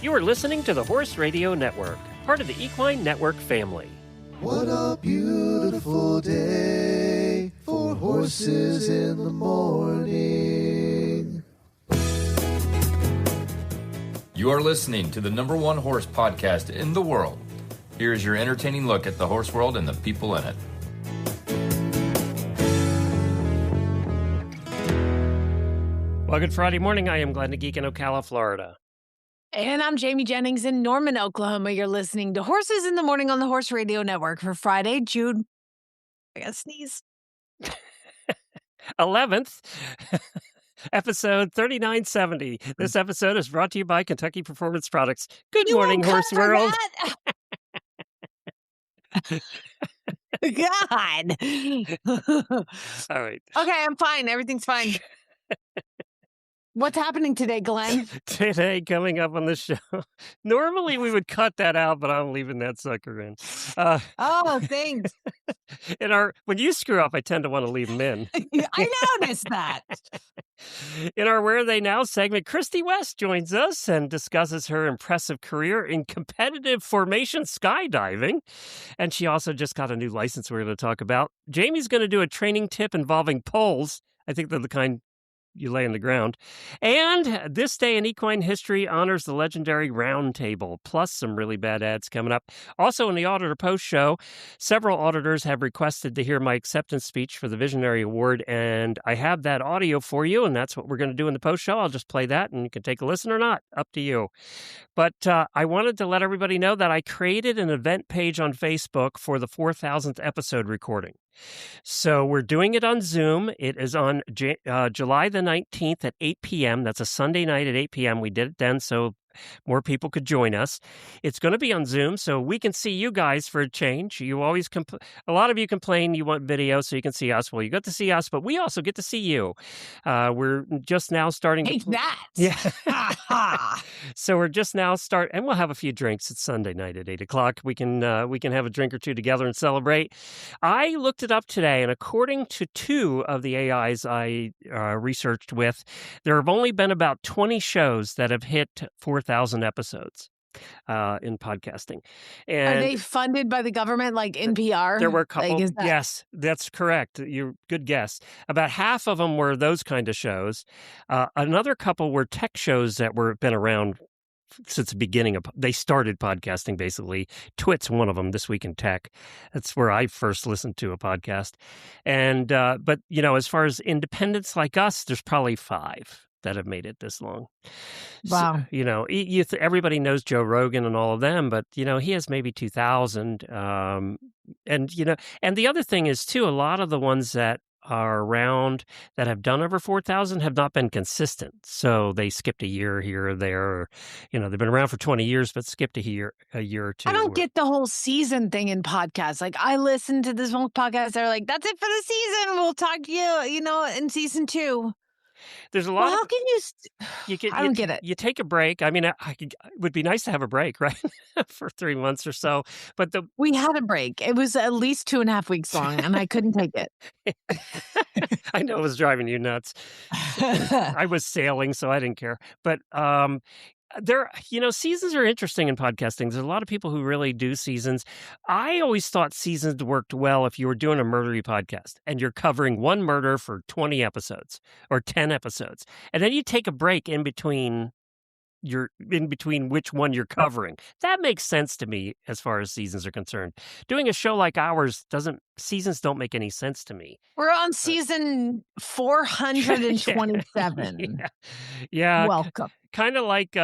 You are listening to the Horse Radio Network, part of the Equine Network family. What a beautiful day for horses in the morning. You are listening to the #1 horse podcast in the world. Here is your entertaining look at the horse world and the people in it. Well, good Friday morning. I am Glenn the Geek in Ocala, Florida. And I'm Jamie Jennings in Norman, Oklahoma. You're listening to Horses in the Morning on the Horse Radio Network for Friday, June. I gotta sneeze. 11th, episode 3970. This episode is brought to you by Kentucky Performance Products. Good morning, Horse World. God. All right. Okay, I'm fine. Everything's fine. What's happening today, Glenn? Today, coming up on the show. Normally, we would cut that out, but I'm leaving that sucker in. Oh, thanks. When you screw up, I tend to want to leave them in. I noticed that. In our Where Are They Now segment, Christy West joins us and discusses her impressive career in competitive formation skydiving. And she also just got a new license we're going to talk about. Jamie's going to do a training tip involving poles. I think they're the kind you lay on the ground. And This Day in Equine History honors the legendary Round Table, plus some really bad ads coming up. Also in the Auditor Post Show, several auditors have requested to hear my acceptance speech for the Visionary Award, and I have that audio for you, and that's what we're going to do in the post show. I'll just play that, and you can take a listen or not. Up to you. But I wanted to let everybody know that I created an event page on Facebook for the 4,000th episode recording. So we're doing it on Zoom. It is on July the 19th at 8 p.m. That's a Sunday night at 8 p.m. We did it then so more people could join us. It's going to be on Zoom, so we can see you guys for a change. You always a lot of you complain you want video so you can see us. Well, you get to see us, but we also get to see you. We're just now starting. Hey, that. Yeah. So we're just now and we'll have a few drinks. It's Sunday night at 8 o'clock. We can have a drink or two together and celebrate. I looked it up today, and according to two of the AIs I researched with, there have only been about 20 shows that have hit 4,000 episodes in podcasting. And are they funded by the government, like NPR? There were a couple. Yes, that's correct. Good guess. About half of them were those kind of shows. Another couple were tech shows that been around since the beginning they started podcasting, basically. Twit's one of them, This Week in Tech. That's where I first listened to a podcast. And but as far as independents like us, there's probably 5 that have made it this long. Wow. So, everybody knows Joe Rogan and all of them, but, he has maybe 2,000. And the other thing is, too, a lot of the ones that are around that have done over 4,000 have not been consistent. So they skipped a year here or there, or, they've been around for 20 years, but skipped a year or two. I don't get the whole season thing in podcasts. Like, I listened to this one podcast. They're like, that's it for the season. We'll talk to you, in season 2. There's a lot. Well, how can you? I don't get it. You take a break. I mean, it would be nice to have a break, right, for 3 months or so. But we had a break. It was at least 2.5 weeks long, and I couldn't take it. I know it was driving you nuts. I was sailing, so I didn't care. But seasons are interesting in podcasting. There's a lot of people who really do seasons. I always thought seasons worked well if you were doing a murdery podcast and you're covering one murder for 20 episodes or 10 episodes. And then you take a break in between which one you're covering. That makes sense to me as far as seasons are concerned. Doing a show like ours seasons don't make any sense to me. We're on season 427. Yeah. Welcome. Kind of like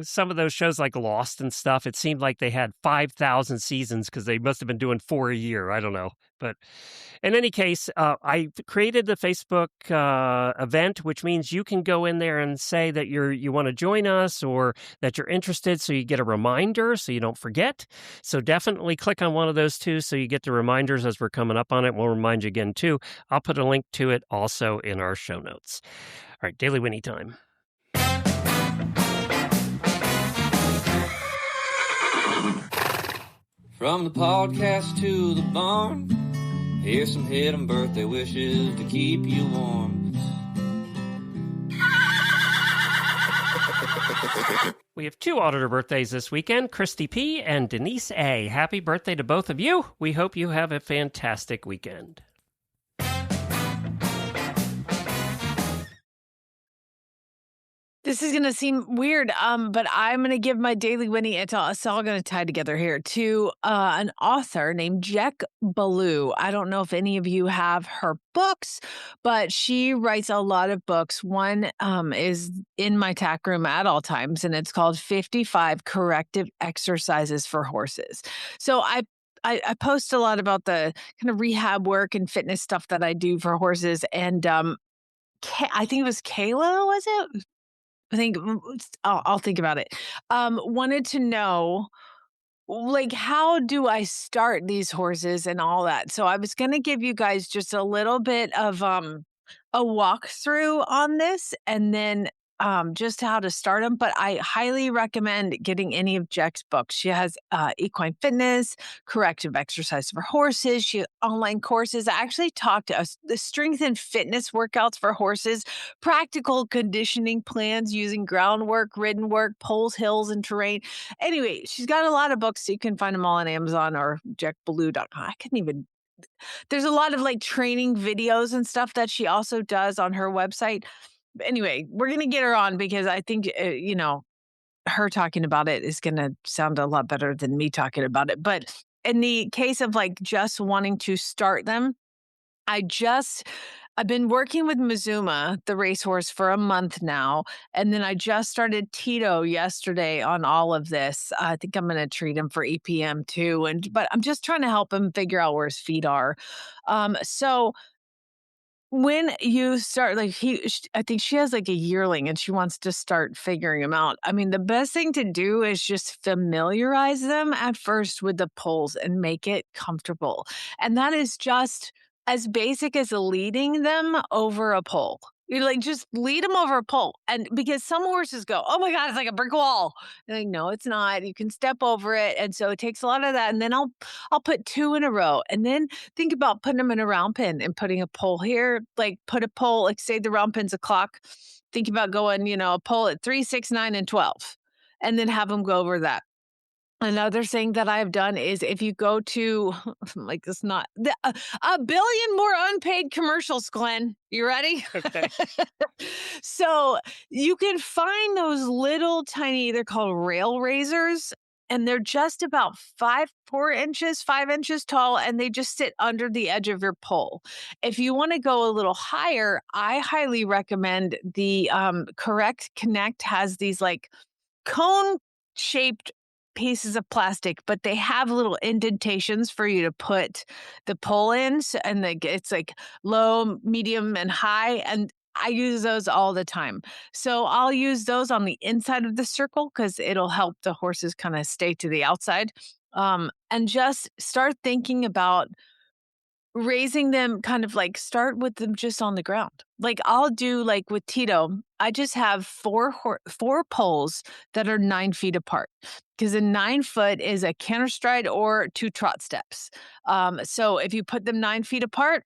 some of those shows like Lost and stuff. It seemed like they had 5,000 seasons because they must have been doing 4 a year. I don't know. But in any case, I created the Facebook event, which means you can go in there and say that you want to join us or that you're interested, so you get a reminder so you don't forget. So definitely click on one of those two so you get the reminders as we're coming up on it. We'll remind you again, too. I'll put a link to it also in our show notes. All right, Daily Winnie time. From the podcast to the barn, here's some hidden birthday wishes to keep you warm. We have 2 auditor birthdays this weekend, Christy P. and Denise A. Happy birthday to both of you. We hope you have a fantastic weekend. This is going to seem weird, but I'm going to give my daily Winnie. It's all going to tie together here to an author named Jack Ballou. I don't know if any of you have her books, but she writes a lot of books. One is in my tack room at all times, and it's called 55 Corrective Exercises for Horses. So I post a lot about the kind of rehab work and fitness stuff that I do for horses. And I think it was Kayla, was it? I think I'll think about it. Wanted to know, like, how do I start these horses and all that? So I was going to give you guys just a little bit of a walkthrough on this, and then just how to start them. But I highly recommend getting any of Jack's books. She has Equine Fitness, Corrective Exercise for Horses. She has online courses. I actually talked to the strength and fitness workouts for horses, practical conditioning plans using groundwork, ridden work, poles, hills, and terrain. Anyway, she's got a lot of books. So you can find them all on Amazon or jackballou.com. I couldn't even. There's a lot of like training videos and stuff that she also does on her website. Anyway, we're going to get her on because I think, her talking about it is going to sound a lot better than me talking about it. But in the case of like just wanting to start them, I've been working with Mizuma, the racehorse, for a month now. And then I just started Tito yesterday on all of this. I think I'm going to treat him for EPM too. But I'm just trying to help him figure out where his feet are. So when you start, like I think she has like a yearling and she wants to start figuring them out. I mean, the best thing to do is just familiarize them at first with the poles and make it comfortable. And that is just as basic as leading them over a pole. You like just lead them over a pole. And because some horses go, oh my God, it's like a brick wall. And like, no, it's not. You can step over it. And so it takes a lot of that. And then I'll put 2 in a row. And then think about putting them in a round pen and putting a pole here. Like put a pole, like say the round pen's a clock. Think about going, a pole at 3, 6, 9, and 12. And then have them go over that. Another thing that I've done is if you go to, like, it's not a billion more unpaid commercials, Glenn. You ready? Okay. So you can find those little tiny, they're called rail raisers, and they're just about 5 inches tall, and they just sit under the edge of your pole. If you want to go a little higher, I highly recommend the Correct Connect has these like cone shaped pieces of plastic, but they have little indentations for you to put the pole in. And it's like low, medium, and high. And I use those all the time. So I'll use those on the inside of the circle because it'll help the horses kind of stay to the outside. And just start thinking about raising them, kind of like start with them just on the ground. Like I'll do like with Tito, I just have 4 poles that are 9 feet apart because a 9 foot is a canter stride or 2 trot steps. So if you put them 9 feet apart,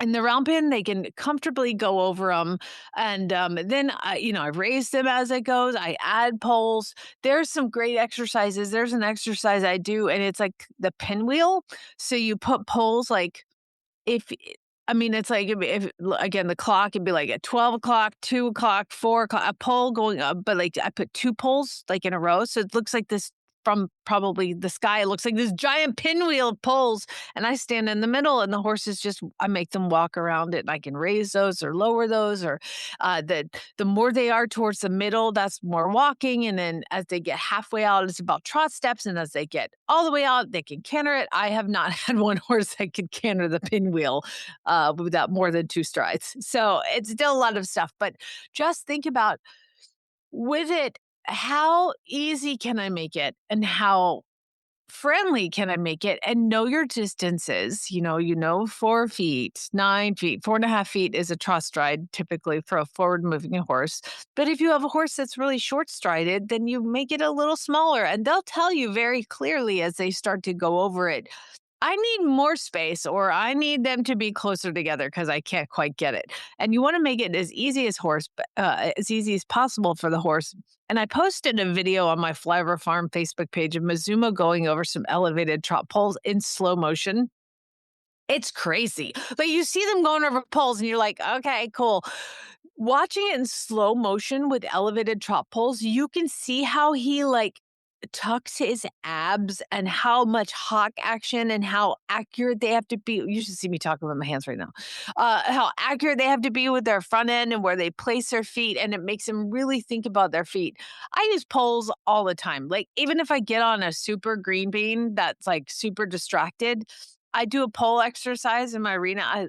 in the round pen, they can comfortably go over them. And then, I raise them as it goes. I add poles. There's some great exercises. There's an exercise I do, and it's like the pinwheel. So you put poles like it's like if again, the clock would be like at 12 o'clock, 2 o'clock, 4 o'clock, a pole going up. But like I put 2 poles like in a row. So it looks like this. From probably the sky, it looks like this giant pinwheel of poles, and I stand in the middle, and the horses I make them walk around it, and I can raise those or lower those, or the more they are towards the middle, that's more walking, and then as they get halfway out, it's about trot steps, and as they get all the way out, they can canter it. I have not had one horse that could canter the pinwheel without more than 2 strides, so it's still a lot of stuff, but just think about with it, how easy can I make it and how friendly can I make it, and know your distances. 4 feet, 9 feet, 4.5 feet is a trot stride typically for a forward moving horse. But if you have a horse that's really short strided, then you make it a little smaller, and they'll tell you very clearly as they start to go over it. I need more space, or I need them to be closer together because I can't quite get it. And you want to make it as easy as possible for the horse. And I posted a video on my Flyover Farm Facebook page of Mazuma going over some elevated trot poles in slow motion. It's crazy. But you see them going over poles and you're like, okay, cool. Watching it in slow motion with elevated trot poles, you can see how he tucks his abs and how much hock action and how accurate they have to be. You should see me talking with my hands right now. How accurate they have to be with their front end and where they place their feet. And it makes them really think about their feet. I use poles all the time. Like, even if I get on a super green bean that's like super distracted, I do a pole exercise in my arena.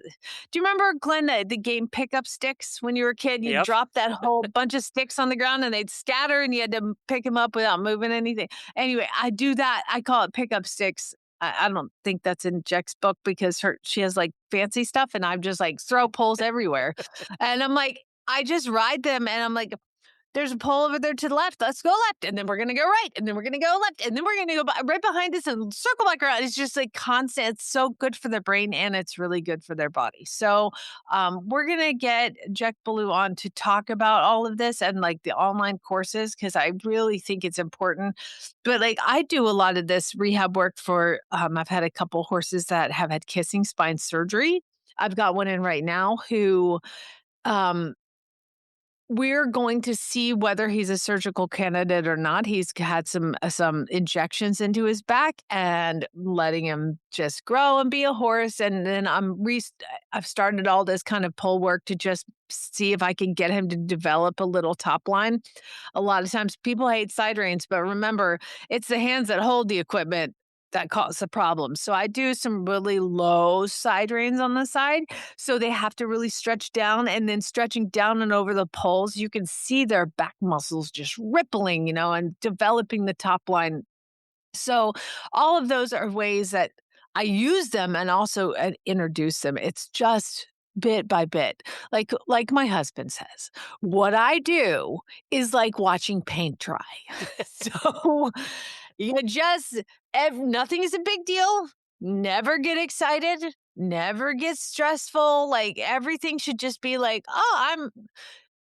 Do you remember, Glenn, the game Pickup Sticks when you were a kid? You Yep. drop that whole bunch of sticks on the ground and they'd scatter and you had to pick them up without moving anything. Anyway, I do that. I call it Pickup Sticks. I don't think that's in Jack's book because she has like fancy stuff and I'm just like throw poles everywhere. And I'm like, I just ride them and I'm like, there's a pole over there to the left. Let's go left. And then we're going to go right. And then we're going to go left. And then we're going to go right behind us and circle back around. It's just like constant. It's so good for their brain and it's really good for their body. So we're going to get Jack Ballou on to talk about all of this and like the online courses because I really think it's important. But like I do a lot of this rehab work for, I've had a couple horses that have had kissing spine surgery. I've got one in right now who we're going to see whether he's a surgical candidate or not. He's had some injections into his back and letting him just grow and be a horse. And then I've started all this kind of pole work to just see if I can get him to develop a little top line. A lot of times people hate side reins, but remember, it's the hands that hold the equipment that cause the problem. So I do some really low side reins on the side. So they have to really stretch down, and then stretching down and over the poles, you can see their back muscles just rippling, and developing the top line. So all of those are ways that I use them and also introduce them. It's just bit by bit. Like my husband says, what I do is like watching paint dry. So nothing is a big deal. Never get excited. Never get stressful. Like everything should just be like,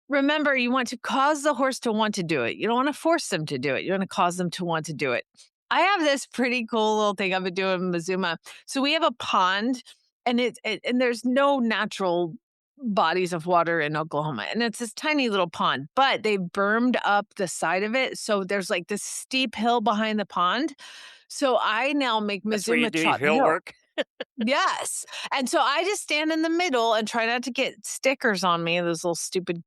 remember, you want to cause the horse to want to do it. You don't want to force them to do it. You want to cause them to want to do it. I have this pretty cool little thing I've been doing in Mazuma. So we have a pond and and there's no natural bodies of water in Oklahoma. And it's this tiny little pond, but they bermed up the side of it. So there's like this steep hill behind the pond. So I now make That's where you Mazuma do trot the hill hill. work. Yes. And so I just stand in the middle and try not to get stickers on me, those little stupid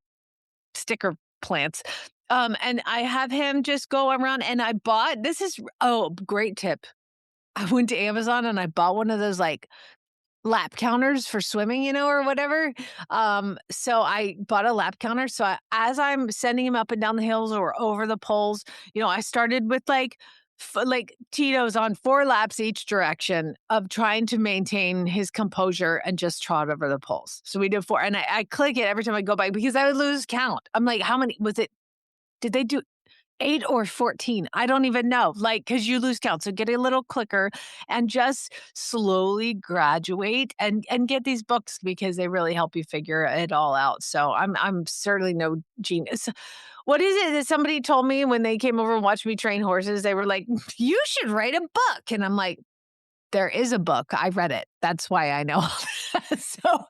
sticker plants. And I have him just go around and great tip. I went to Amazon and I bought one of those like lap counters for swimming, or whatever. So I bought a lap counter. So as I'm sending him up and down the hills or over the poles, I started with like Tito's on 4 laps each direction of trying to maintain his composure and just trot over the poles. So we did 4 and I click it every time I go by because I would lose count. I'm like, how many was it? Did they do 8 or 14? I don't even know. Because you lose count. So get a little clicker and just slowly graduate and get these books because they really help you figure it all out. So I'm certainly no genius. What is it that somebody told me when they came over and watched me train horses? They were like, you should write a book. And I'm like, there is a book. I read it. That's why I know. So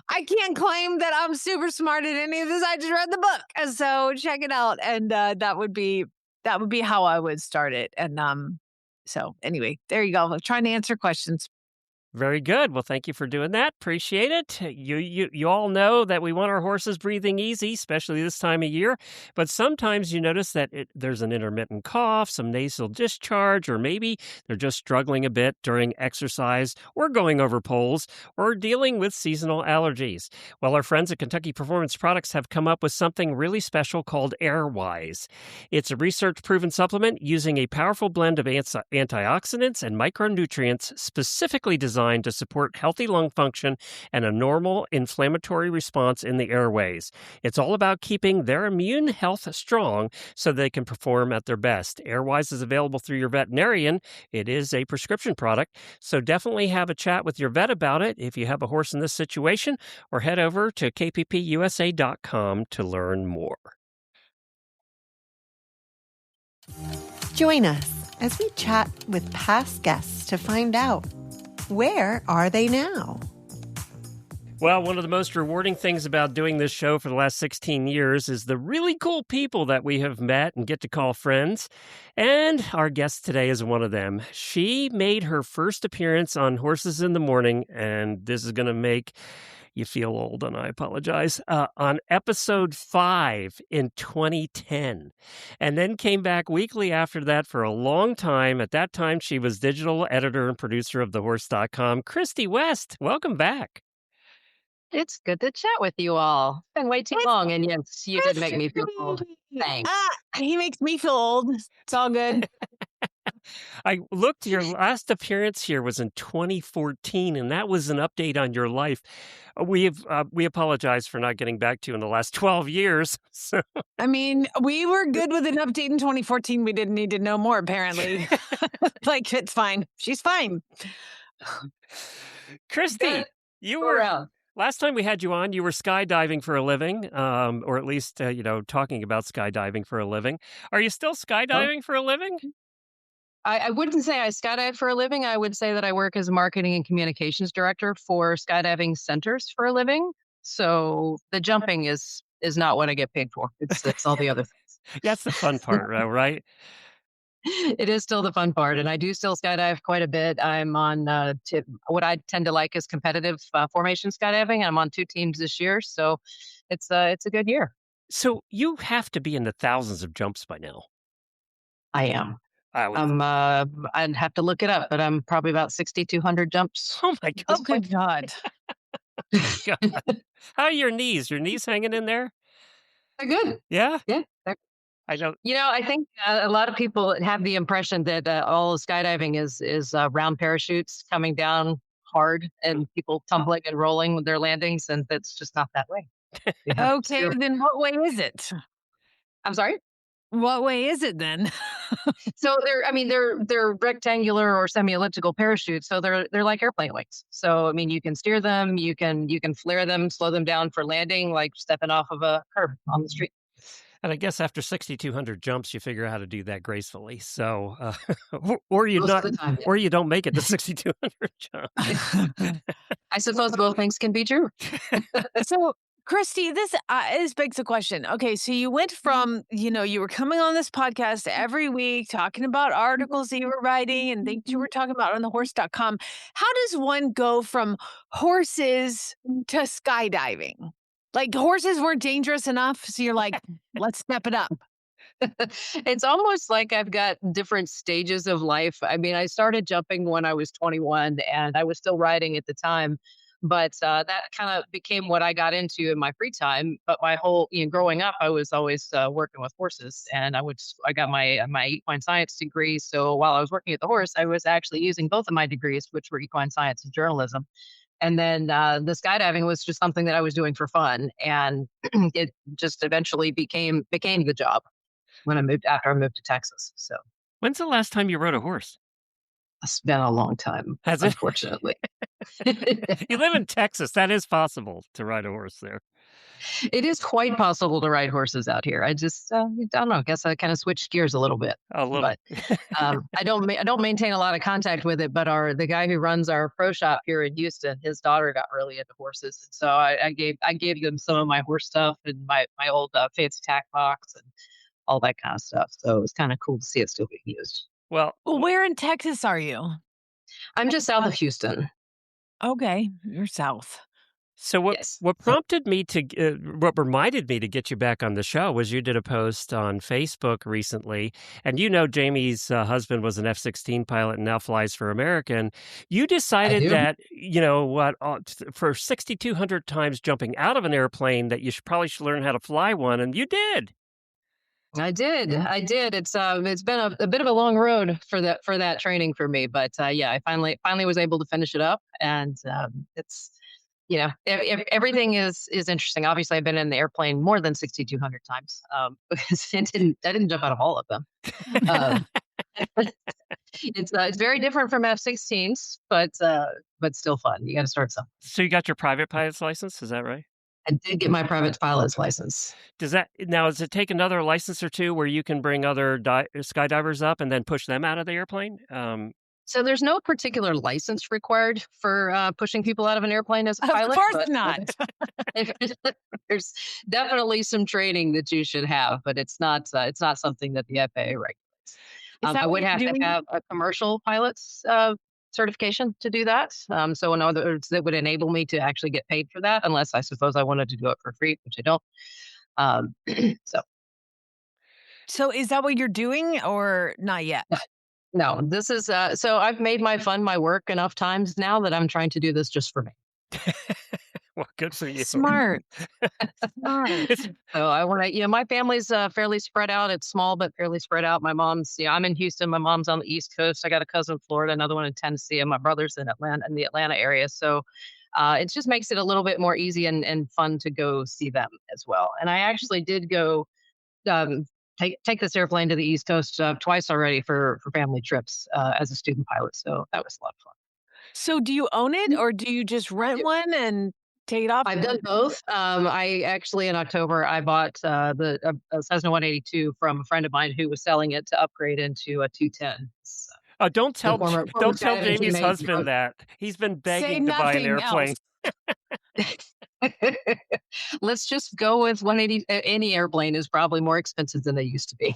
I can't claim that I'm super smart at any of this. I just read the book. And so check it out. And that would be how I would start it. And so anyway, there you go. I'm trying to answer questions. Very good. Well, thank you for doing that. Appreciate it. You all know that we want our horses breathing easy, especially this time of year. But sometimes you notice that there's an intermittent cough, some nasal discharge, or maybe they're just struggling a bit during exercise or going over poles or dealing with seasonal allergies. Well, our friends at Kentucky Performance Products have come up with something really special called Airwise. It's a research-proven supplement using a powerful blend of antioxidants and micronutrients specifically designed designed to support healthy lung function and a normal inflammatory response in the airways. It's all about keeping their immune health strong so they can perform at their best. Airwise is available through your veterinarian. It is a prescription product, so definitely have a chat with your vet about it if you have a horse in this situation, or head over to kppusa.com to learn more. Join us as we chat with past guests to find out, where are they now? Well, one of the most rewarding things about doing this show for the last 16 years is the really cool people that we have met and get to call friends. And our guest today is one of them. She made her first appearance on Horses in the Morning, and this is going to make you feel old, and I apologize, on episode 5 in 2010, and then came back weekly after that for a long time. At that time, she was digital editor and producer of thehorse.com. Christy West, welcome back. It's good to chat with you all. It's been way too long, and yes, you did make me feel old. Thanks. He makes me feel old. It's all good. I looked, your last appearance here was in 2014, and that was an update on your life. We apologize for not getting back to you in the last 12 years. So. I mean, we were good with an update in 2014. We didn't need to know more, apparently. Like, it's fine. She's fine. Christy, you were around. Last time we had you on, you were skydiving for a living, or at least, talking about skydiving for a living. Are you still skydiving for a living? I wouldn't say I skydive for a living. I would say that I work as a marketing and communications director for skydiving centers for a living. So the jumping is not what I get paid for. It's all the other things. That's the fun part, right? It is still the fun part, and I do still skydive quite a bit. I'm on what I tend to like is competitive formation skydiving. I'm on 2 teams this year, so it's a good year. So you have to be in the thousands of jumps by now. I am. I'd have to look it up, but I'm probably about 6,200 jumps. Oh my God! Oh, good God! God. How are your knees? Your knees hanging in there? They're good. Yeah. Yeah. I don't. I think a lot of people have the impression that all skydiving is round parachutes coming down hard and people tumbling and rolling with their landings, and that's just not that way. Okay, then what way is it? I'm sorry? What way is it then? So they're rectangular or semi-elliptical parachutes, so they're like airplane wings. So you can steer them, you can flare them, slow them down for landing, like stepping off of a curb on the street. And I guess after 6,200 jumps, you figure out how to do that gracefully. So, or you don't make it to 6,200 jumps. I suppose both things can be true. So, Christy, this begs the question. Okay, so you went from, you were coming on this podcast every week talking about articles that you were writing and things you were talking about on thehorse.com. How does one go from horses to skydiving? Like, horses weren't dangerous enough, so you're like, let's step it up. It's almost like I've got different stages of life. I started jumping when I was 21, and I was still riding at the time. But that kind of became what I got into in my free time. But my whole, growing up, I was always working with horses, and I got my equine science degree. So while I was working at the horse, I was actually using both of my degrees, which were equine science and journalism. And then the skydiving was just something that I was doing for fun, and it just eventually became the job after I moved to Texas. So when's the last time you rode a horse? It's been a long time, unfortunately. You live in Texas. That is possible to ride a horse there. It is quite possible to ride horses out here. I just, I don't know. I guess I kind of switched gears a little bit. But I don't maintain a lot of contact with it. But the guy who runs our pro shop here in Houston, his daughter got really into horses, so I gave them some of my horse stuff and my old fancy tack box and all that kind of stuff. So it was kind of cool to see it still being used. Well, where in Texas are you? I'm just south of Houston. Okay, you're south. So what prompted me what reminded me to get you back on the show was you did a post on Facebook recently, and Jamie's husband was an F-16 pilot and now flies for American. You decided that, for 6,200 times jumping out of an airplane that you probably should learn how to fly one, and you did. I did. It's been a bit of a long road for that training for me, but yeah, I finally was able to finish it up, and it's everything is interesting. Obviously, I've been in the airplane more than 6,200 times because I didn't jump out of all of them. Um, it's very different from F-16s, but still fun. You got to start somewhere. So you got your private pilot's license, is that right? I did get my private pilot's license. Does it take another license or two where you can bring other skydivers up and then push them out of the airplane? So there's no particular license required for pushing people out of an airplane as a pilot. Of course not. There's definitely some training that you should have, but it's not something that the FAA regulates. I would have to have a commercial pilot's certification to do that. So in other words, that would enable me to actually get paid for that, unless I suppose I wanted to do it for free, which I don't. So is that what you're doing or not yet? No, this is so I've made my fun my work enough times now that I'm trying to do this just for me. Well, good for you. Smart. So I want to, my family's fairly spread out. It's small, but fairly spread out. My mom's, I'm in Houston. My mom's on the East Coast. I got a cousin in Florida, another one in Tennessee, and my brother's in the Atlanta area. So it just makes it a little bit more easy and fun to go see them as well. And I actually did go take this airplane to the East Coast twice already for family trips as a student pilot. So that was a lot of fun. So do you own it or do you just rent one and take it off? I've done both. I actually, in October, I bought the Cessna 182 from a friend of mine who was selling it to upgrade into a 210. So, oh, don't tell Jamie's husband that. He's been begging to buy an airplane. Let's just go with 180. Any airplane is probably more expensive than they used to be.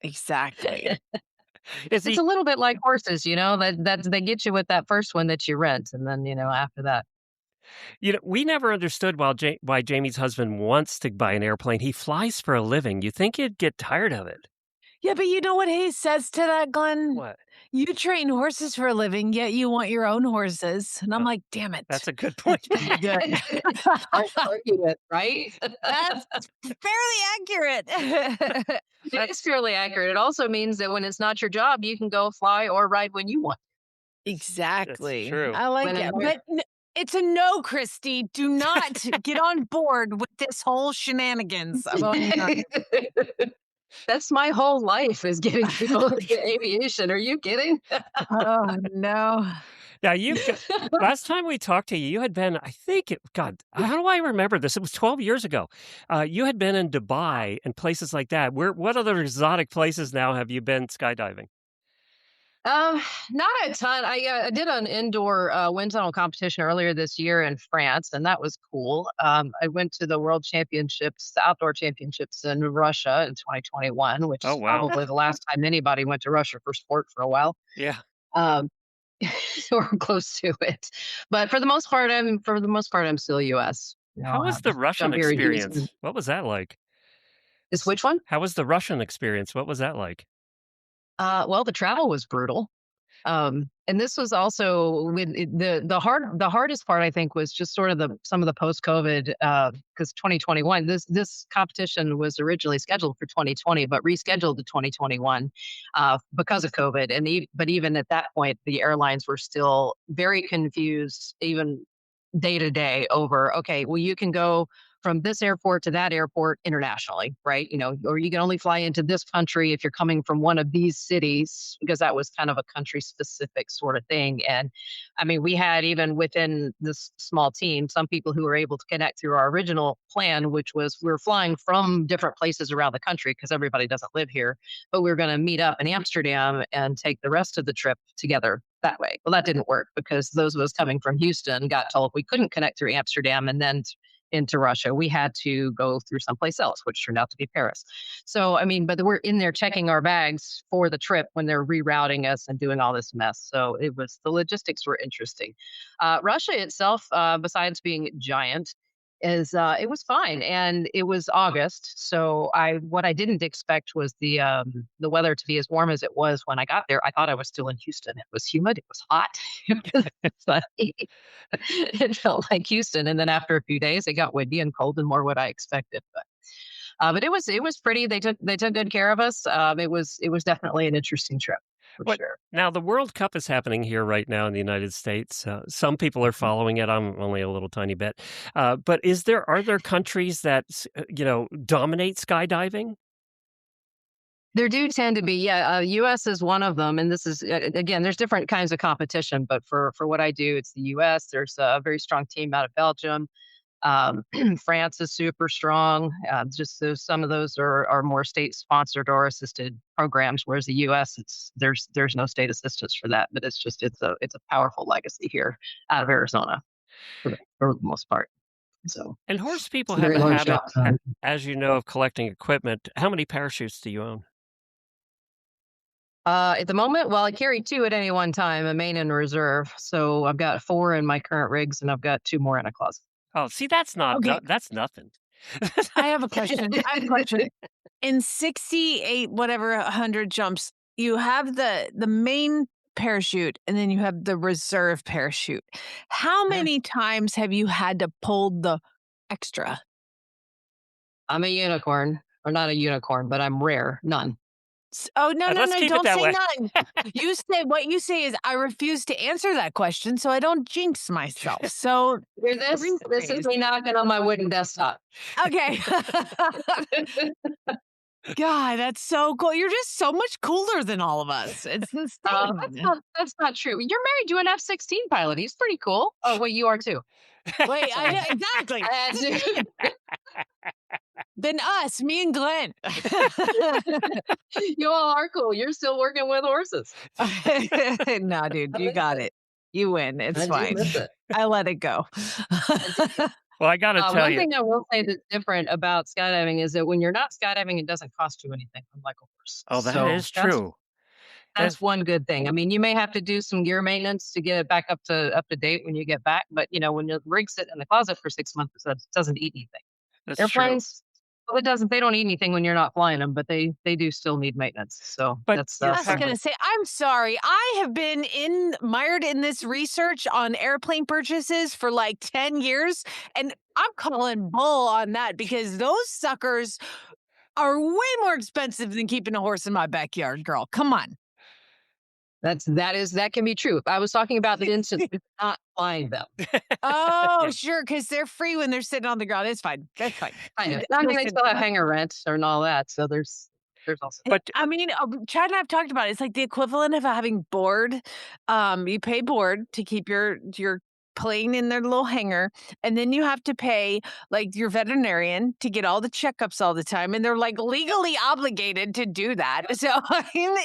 Exactly. It's a little bit like horses, that they get you with that first one that you rent, and then after that. We never understood why Jamie's husband wants to buy an airplane. He flies for a living. You think he'd get tired of it? Yeah, but you know what he says to that, Glenn? What? You train horses for a living, yet you want your own horses. And I'm like, damn it. That's a good point. Good. Argue it, right? That's fairly accurate. It is fairly accurate. It also means that when it's not your job, you can go fly or ride when you want. Exactly. That's true. I like it. But it's a no, Christy. Do not get on board with this whole shenanigans. That's my whole life, is getting people into aviation. Are you kidding? Oh, no. Now, last time we talked to you, you had been, God, how do I remember this? It was 12 years ago. You had been in Dubai and places like that. What other exotic places now have you been skydiving? Not a ton. I did an indoor wind tunnel competition earlier this year in France, and that was cool. I went to the World Championships, the outdoor championships in Russia in 2021, which is probably the last time anybody went to Russia for sport for a while. Yeah. Or close to it. But for the most part, I'm still U.S. How was the Russian experience? What was that like? Is which one? How was the Russian experience? What was that like? Well, the travel was brutal. And this was also the hardest part, I think, was just sort of some of the post-COVID, because 2021, this competition was originally scheduled for 2020, but rescheduled to 2021 because of COVID. But even at that point, the airlines were still very confused, even day to day, over, okay, well, you can go from this airport to that airport internationally, right? Or you can only fly into this country if you're coming from one of these cities, because that was kind of a country specific sort of thing. And I mean, we had, even within this small team, some people who were able to connect through our original plan, which was we're flying from different places around the country because everybody doesn't live here, but we're going to meet up in Amsterdam and take the rest of the trip together that way. Well, that didn't work because those of us coming from Houston got told we couldn't connect through Amsterdam and then into Russia. We had to go through someplace else, which turned out to be Paris. So, I mean, but we're in there checking our bags for the trip when they're rerouting us and doing all this mess. So the logistics were interesting. Russia itself, besides being giant, it was fine, and it was August. So what I didn't expect was the weather to be as warm as it was when I got there. I thought I was still in Houston. It was humid. It was hot. It felt like Houston. And then after a few days, it got windy and cold and more what I expected. But But it was pretty. They took good care of us. It was definitely an interesting trip for What sure. now? The World Cup is happening here right now in the United States. Some people are following it. I'm only a little tiny bit. But are there countries that dominate skydiving? There do tend to be, yeah. U.S. is one of them, and this is again. There's different kinds of competition, but for what I do, it's the U.S. There's a very strong team out of Belgium. France is super strong. Some of those are more state sponsored or assisted programs, whereas the U.S. there's no state assistance for that, but it's a powerful legacy here out of Arizona for the most part. So And horse people it's a have very a large habit, job. as you know, of collecting equipment. How many parachutes do you own? At the moment, well, I carry 2 at any one time, a main and a reserve. So I've got 4 in my current rigs, and I've got 2 more in a closet. Oh, see, that's Okay. that's nothing. I have a question. In 68, whatever 100 jumps, you have the main parachute and then you have the reserve parachute. How many times have you had to pull the extra? I'm a unicorn, or not a unicorn, but I'm rare. None. Oh, no, Let's keep it don't that say way. none. What you say is, I refuse to answer that question so I don't jinx myself. So, This is me knocking on my wooden desktop. okay. God, that's so cool. You're just so much cooler than all of us. It's insane. That's not true. You're married to an F-16 pilot. He's pretty cool. Oh, wait, you are too. Wait, exactly. Then us, me and Glenn. You all are cool. You're still working with horses. No, dude, you got it. You win. It's fine. I let it go. Well, I got to tell One you, thing I will say that's different about skydiving is that when you're not skydiving, it doesn't cost you anything, unlike a horse. oh, that So is true. That's one good thing. I mean, you may have to do some gear maintenance to get it back up to date when you get back, but when your rig's sitting in the closet for 6 months, it doesn't eat anything. That's true. Airplanes, well, they don't eat anything when you're not flying them, but they do still need maintenance. So But that's you're I was going to say, I'm sorry. I have been mired in this research on airplane purchases for like 10 years, and I'm calling bull on that because those suckers are way more expensive than keeping a horse in my backyard, girl. Come on. that can be true. I was talking about the instance of not flying them. Oh, sure, because they're free when they're sitting on the ground. It's fine. That's fine. Kind of. I mean, they still have hanger rent and all that. So there's also. But I mean, Chad and I have talked about it. It's like the equivalent of having board. You pay board to keep your plane in their little hangar, and then you have to pay like your veterinarian to get all the checkups all the time, and they're like legally obligated to do that. So I mean,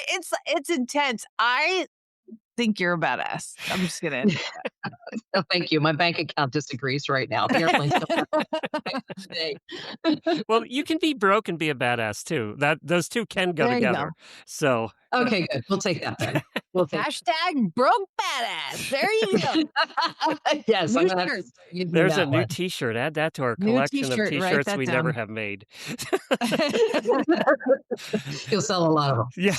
it's intense. I think you're a badass. I'm just gonna. Oh, thank you. My bank account disagrees right now. The airplane's today. well, you can be broke and be a badass too. Those two can go There you together. So Okay, good. We'll take that then. We'll take Hashtag broke badass. There you go. Yes, I'm New gonna have shirt. to do there's a that new one. T-shirt. Add that to our New collection of t-shirt, write T-shirts that we never down. have made. You'll sell a lot of them. Yeah.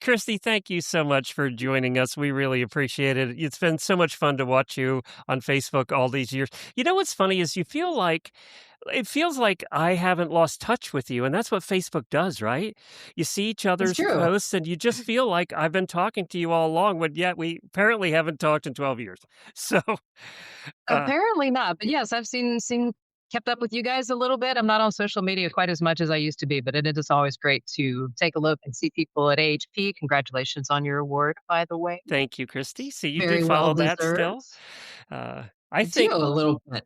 Christy, thank you so much for joining us. We really appreciate it. It's been so much fun to watch you on Facebook all these years. You know what's funny is it feels like I haven't lost touch with you, and that's what Facebook does, right? You see each other's true. posts, and you just feel like I've been talking to you all along, but yet we apparently haven't talked in 12 years. So, Apparently not, but yes, I've seen kept up with you guys a little bit. I'm not on social media quite as much as I used to be, but it is always great to take a look and see people at AHP. Congratulations on your award, by the way. thank you, Christy. So you Very do well follow that deserved. still? I I think do a little bit.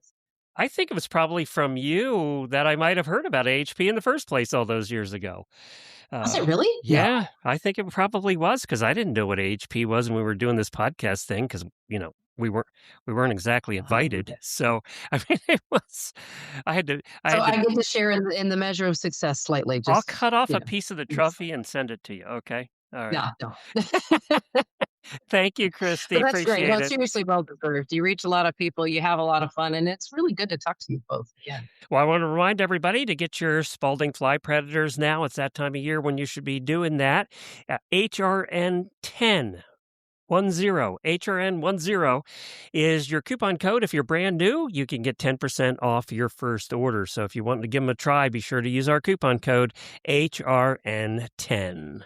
I think it was probably from you that I might have heard about AHP in the first place all those years ago. Was it really? Yeah, I think it probably was because I didn't know what AHP was when we were doing this podcast thing because we weren't exactly invited. So I mean, it was I So I get to share in the measure of success slightly. I'll Just cut off you a know. piece of the trophy and send it to you. Okay, all right. Yeah, no. Thank you, Christy. But that's great. Appreciate No, it. seriously, well deserved. You reach a lot of people. You have a lot of fun, and it's really good to talk to you both again. Well, I want to remind everybody to get your Spalding Fly Predators now. It's that time of year when you should be doing that. HRN 10 HRN10 is your coupon code. If you're brand new, you can get 10% off your first order. So if you want to give them a try, be sure to use our coupon code HRN10.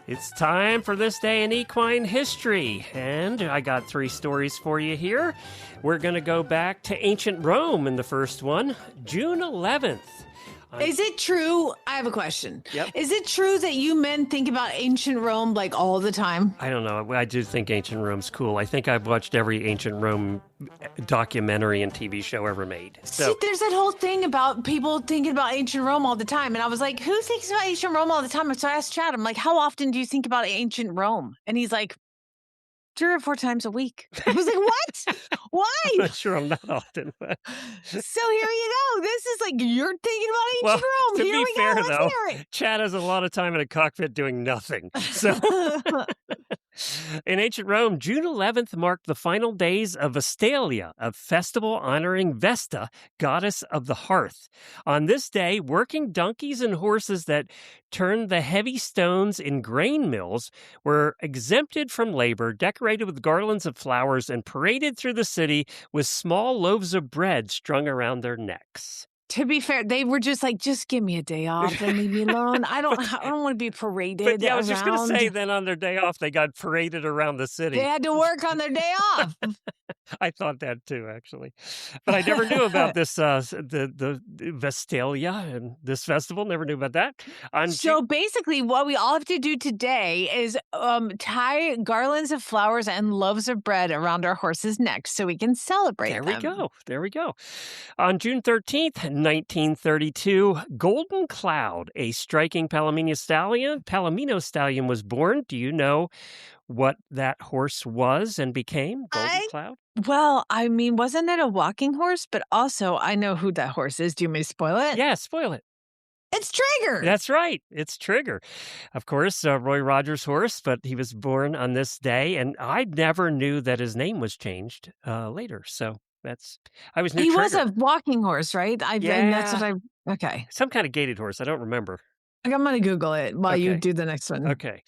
It's time for This Day in Equine History, and I got 3 stories for you here. We're going to go back to ancient Rome in the first one, June 11th. Is it true? I have a question. Yep. Is it true that you men think about ancient Rome like all the time? I don't know. I do think ancient Rome's cool. I think I've watched every ancient Rome documentary and TV show ever made. So, See, there's that whole thing about people thinking about ancient Rome all the time. And I was like, who thinks about ancient Rome all the time? So I asked Chad, I'm like, how often do you think about ancient Rome? And he's like, 3 or 4 times a week. I was like, what? I'm Why? not sure I'm that often. But So here you go. This is like, you're thinking about ancient Well, Rome. to Here be we fair, go. Let's though, hear it. Chad has a lot of time in a cockpit doing nothing. So in ancient Rome, June 11th marked the final days of Vestalia, a festival honoring Vesta, goddess of the hearth. On this day, working donkeys and horses that turned the heavy stones in grain mills were exempted from labor, decorated with garlands of flowers, and paraded through the city with small loaves of bread strung around their necks. To be fair, they were just like, just give me a day off and leave me alone. I don't want to be paraded But yeah, I was just going to say, around. then on their day off, they got paraded around the city. They had to work on their day off. I thought that too, actually. But I never knew about this, the Vestalia and this festival. Never knew about that. So basically, what we all have to do today is tie garlands of flowers and loaves of bread around our horses' necks so we can celebrate There them. we go. There we go. On June 13th, 1932, Golden Cloud, a striking Palomino stallion was born. Do you know what that horse was and became? Golden Cloud? Well, I mean, wasn't it a walking horse? But also, I know who that horse is. Do you want me to spoil it? Yeah, spoil it. It's Trigger. That's right. It's Trigger. Of course, Roy Rogers' horse, but he was born on this day, and I never knew that his name was changed later. So I was new. He Trigger. was a walking horse, right? And that's what okay. Some kind of gaited horse. I don't remember. I'm going to Google it while you Okay. do the next one. Okay.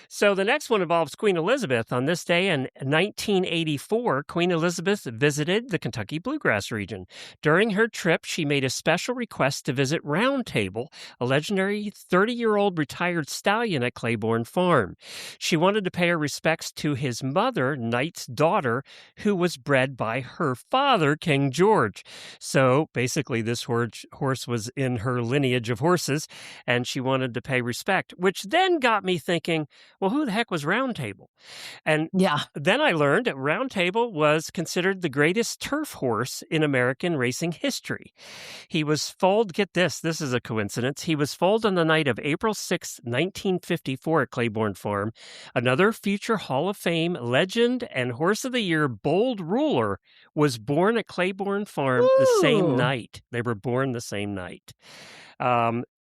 So the next one involves Queen Elizabeth. On this day in 1984, Queen Elizabeth visited the Kentucky bluegrass region. During her trip, she made a special request to visit Round Table, a legendary 30-year-old retired stallion at Claiborne Farm. She wanted to pay her respects to his mother, Knight's daughter, who was bred by her father, King George. So basically, this horse was in her lineage of horses, and she wanted to pay respect, which then got me thinking, well, who the heck was Round Table? And then I learned that Round Table was considered the greatest turf horse in American racing history. He was foaled, get this is a coincidence, he was foaled on the night of April 6, 1954 at Claiborne Farm. Another future Hall of Fame legend and Horse of the Year Bold Ruler was born at Claiborne Farm the same night. They were born the same night.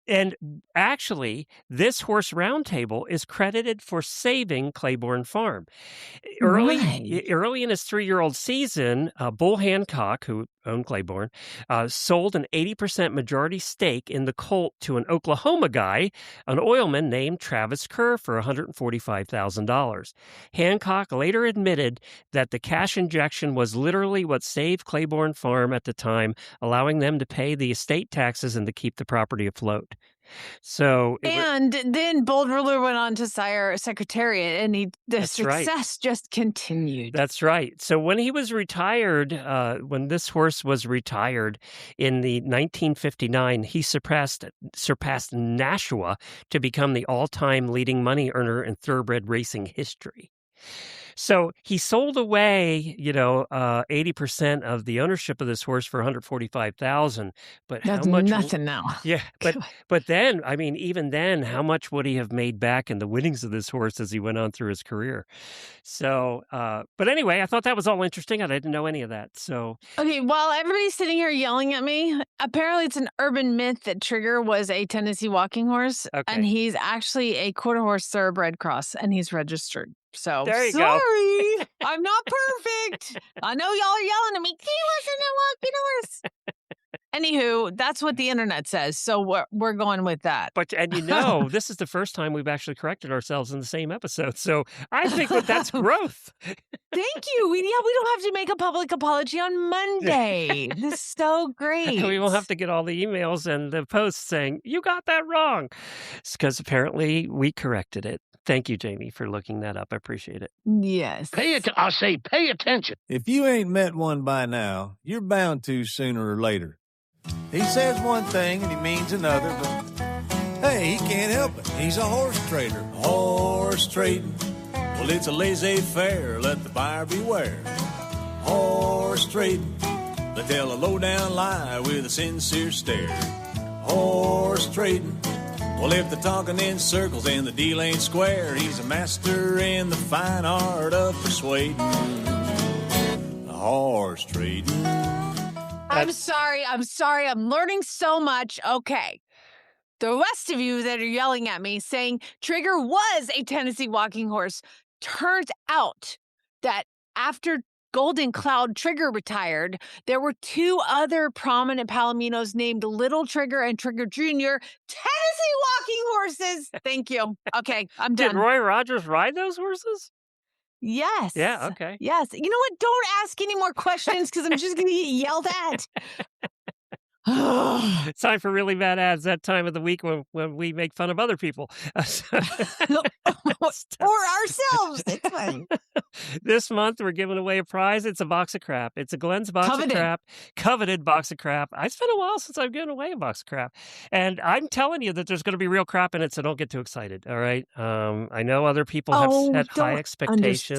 And actually, this horse Round Table is credited for saving Claiborne Farm. Early in his 3-year-old season, Bull Hancock, who owned Claiborne, sold an 80% majority stake in the colt to an Oklahoma guy, an oilman named Travis Kerr, for $145,000. Hancock later admitted that the cash injection was literally what saved Claiborne Farm at the time, allowing them to pay the estate taxes and to keep the property afloat. So, then Bold Ruler went on to sire Secretariat, and the success just continued. That's right. So when he was retired, when this horse was retired in the 1959, he surpassed Nashua to become the all-time leading money earner in thoroughbred racing history. So he sold away, 80% of the ownership of this horse for $145,000. But that's how much? Nothing now. Yeah, but then, I mean, even then, how much would he have made back in the winnings of this horse as he went on through his career? So, but anyway, I thought that was all interesting. I didn't know any of that. So, okay, while everybody's sitting here yelling at me, apparently it's an urban myth that Trigger was a Tennessee walking horse, and he's actually a quarter horse thoroughbred cross, and he's registered. So There you go. sorry, I'm not perfect. I know y'all are yelling at me. He wasn't a walking horse. Anywho, that's what the internet says. So we're going with that. And this is the first time we've actually corrected ourselves in the same episode. So I think that's growth. Thank you. We don't have to make a public apology on Monday. This is so great. And we won't have to get all the emails and the posts saying, you got that wrong. It's because apparently we corrected it. Thank you, Jamie, for looking that up. I appreciate it. Yes. Pay attention. If you ain't met one by now, you're bound to sooner or later. He says one thing and he means another, but hey, he can't help it. He's a horse trader. Horse trading. Well, it's a laissez-faire. Let the buyer beware. Horse trading. They tell a low-down lie with a sincere stare. Horse trading. Well, if they're talking in circles and the deal ain't square, he's a master in the fine art of persuading. Horse trading. I'm sorry. I'm learning so much. Okay. The rest of you that are yelling at me saying Trigger was a Tennessee walking horse, turns out that after Golden Cloud Trigger retired, there were two other prominent Palominos named Little Trigger and Trigger Jr., Tennessee walking horses. Thank you. Okay, I'm done. Did Roy Rogers ride those horses? Yes. Yeah, okay. Yes. You know what? Don't ask any more questions because I'm just going to get yelled at. It's time for really bad ads, that time of the week when we make fun of other people. Or ourselves. It's fine. This month, we're giving away a prize. It's a box of crap. It's a Glenn's box of crap. Coveted box of crap. It's been a while since I've given away a box of crap. And I'm telling you that there's going to be real crap in it, so don't get too excited, all right? I know other people have set high expectations.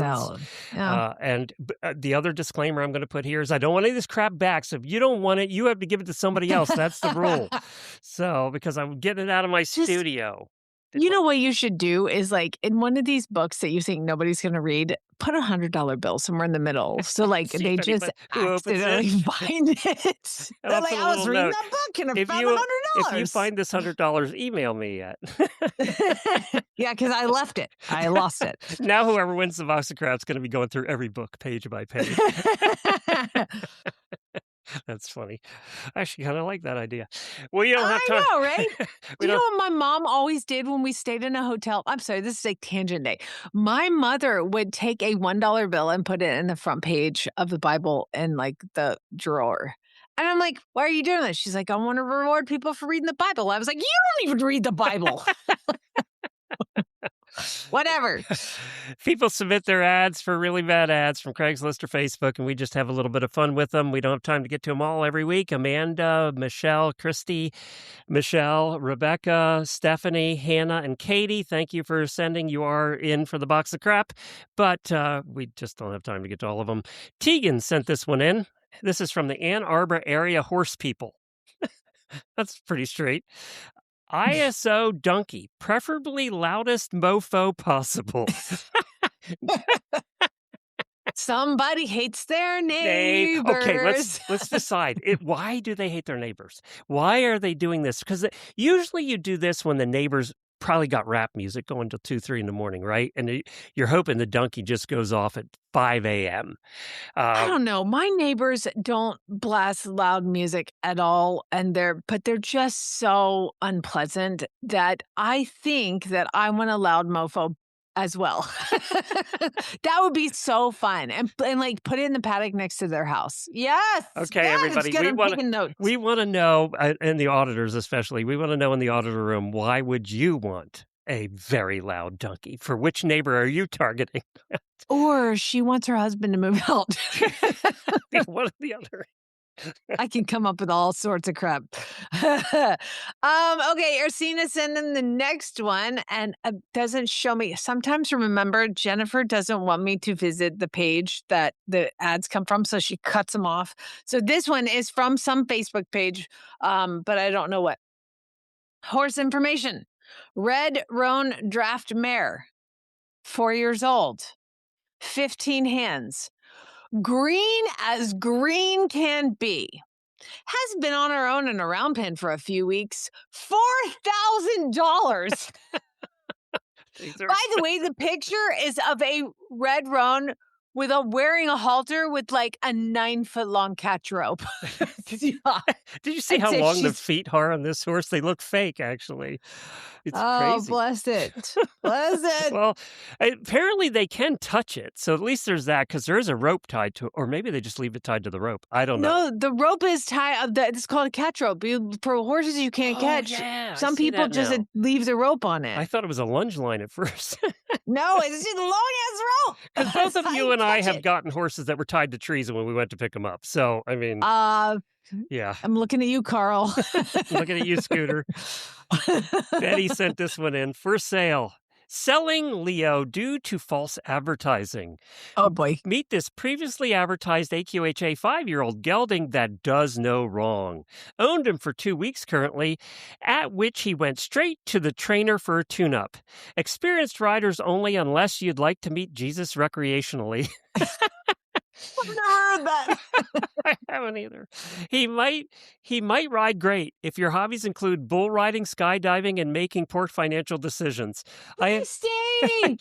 And the other disclaimer I'm going to put here is I don't want any of this crap back. So if you don't want it, you have to give it to somebody else. That's the rule. So, because I'm getting it out of my studio. You know what you should do is like in one of these books that you think nobody's going to read, put $100 bill somewhere in the middle. So like they just accidentally find it. They're like, I was reading that book and I found $100. If you find this $100, email me at. Yeah, because I left it. I lost it. Now whoever wins the box of crap is going to be going through every book page by page. That's funny. I actually kind of like that idea. Well, you don't have time. I know, right? Do you know what my mom always did when we stayed in a hotel? I'm sorry, this is a tangent day. My mother would take a $1 bill and put it in the front page of the Bible in like the drawer. And I'm like, why are you doing this? She's like, I want to reward people for reading the Bible. I was like, you don't even read the Bible. Whatever. People submit their ads for really bad ads from Craigslist or Facebook, and we just have a little bit of fun with them. We don't have time to get to them all every week. Amanda, Michelle, Christy, Michelle, Rebecca, Stephanie, Hannah, and Katie, thank you for sending. You are in for the box of crap, but we just don't have time to get to all of them. Tegan sent this one in. This is from the Ann Arbor area horse people. That's pretty straight. ISO donkey, preferably loudest mofo possible. Somebody hates their neighbors. Okay, let's decide. Why do they hate their neighbors? Why are they doing this? Because usually you do this when the neighbors probably got rap music going till 2, 3 in the morning, right? And you're hoping the donkey just goes off at 5 a.m. I don't know. My neighbors don't blast loud music at all, but they're just so unpleasant that I think that I want a loud mofo as well. That would be so fun, and like put it in the paddock next to their house. Yes. Okay, yes, everybody. We want to know, and the auditors especially. We want to know in the auditor room, why would you want a very loud donkey? For which neighbor are you targeting? Or she wants her husband to move out. One or the other. I can come up with all sorts of crap. Okay, Ursina sent in the next one, and it doesn't show me. Sometimes, remember, Jennifer doesn't want me to visit the page that the ads come from, so she cuts them off. So this one is from some Facebook page, but I don't know what. Horse information. Red Roan Draft Mare, 4 years old, 15 hands. Green as green can be. Has been on her own in a round pen for a few weeks. $4,000. These are By the way, the picture is of a red roan with wearing a halter with like a 9-foot-long catch rope. Yeah. Did you see I'd how say long the she's- feet are on this horse? They look fake, actually. It's Oh, crazy. bless it. Bless it. Well, apparently they can touch it. So at least there's that because there is a rope tied to it. Or maybe they just leave it tied to the rope. I don't know. No, the rope is tied. It's called a catch rope. For horses you can't catch. Yeah, I Some see people that just now. leave the rope on it. I thought it was a lunge line at first. No, it's just a long ass rope. Because both of you and I catch have it. gotten horses that were tied to trees when we went to pick them up. So, I mean, yeah. I'm looking at you, Carl. Looking at you, Scooter. Betty sent this one in. For sale. Selling Leo due to false advertising. Oh, boy. Meet this previously advertised AQHA 5-year-old gelding that does no wrong. Owned him for 2 weeks currently, at which he went straight to the trainer for a tune-up. Experienced riders only unless you'd like to meet Jesus recreationally. I've never heard that. I haven't either. He might ride great if your hobbies include bull riding, skydiving, and making poor financial decisions.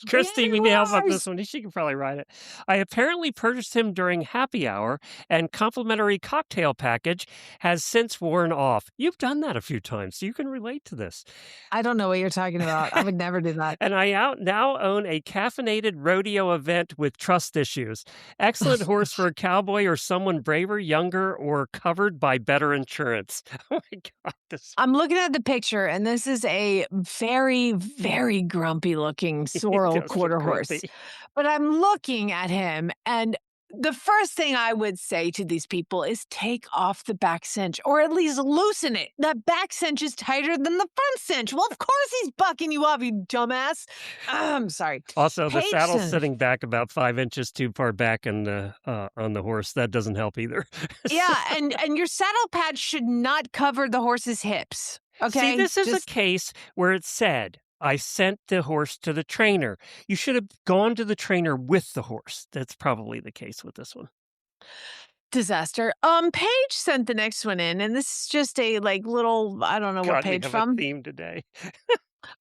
Christy, we need help on this one. She can probably ride it. I apparently purchased him during happy hour, and complimentary cocktail package has since worn off. You've done that a few times, so you can relate to this. I don't know what you're talking about. I would never do that. And I now own a caffeinated rodeo event with trust issues. Excellent horse for a cowboy or someone braver, younger, or covered by better insurance. Oh my God. I'm looking at the picture, and this is a very, very grumpy looking sorrel does quarter look horse. grumpy. But I'm looking at him, and the first thing I would say to these people is take off the back cinch, or at least loosen it. That back cinch is tighter than the front cinch. Well, of course he's bucking you off, you dumbass. I'm sorry. Also, the Page saddle's sent- sitting back about 5 inches too far back on the horse. That doesn't help either. Yeah, and your saddle pad should not cover the horse's hips. Okay. See, this is Just- a case where it said, I sent the horse to the trainer. You should have gone to the trainer with the horse. That's probably the case with this one. disaster. Paige sent the next one in, and this is just a little, I don't know God, what we page have from. a theme today.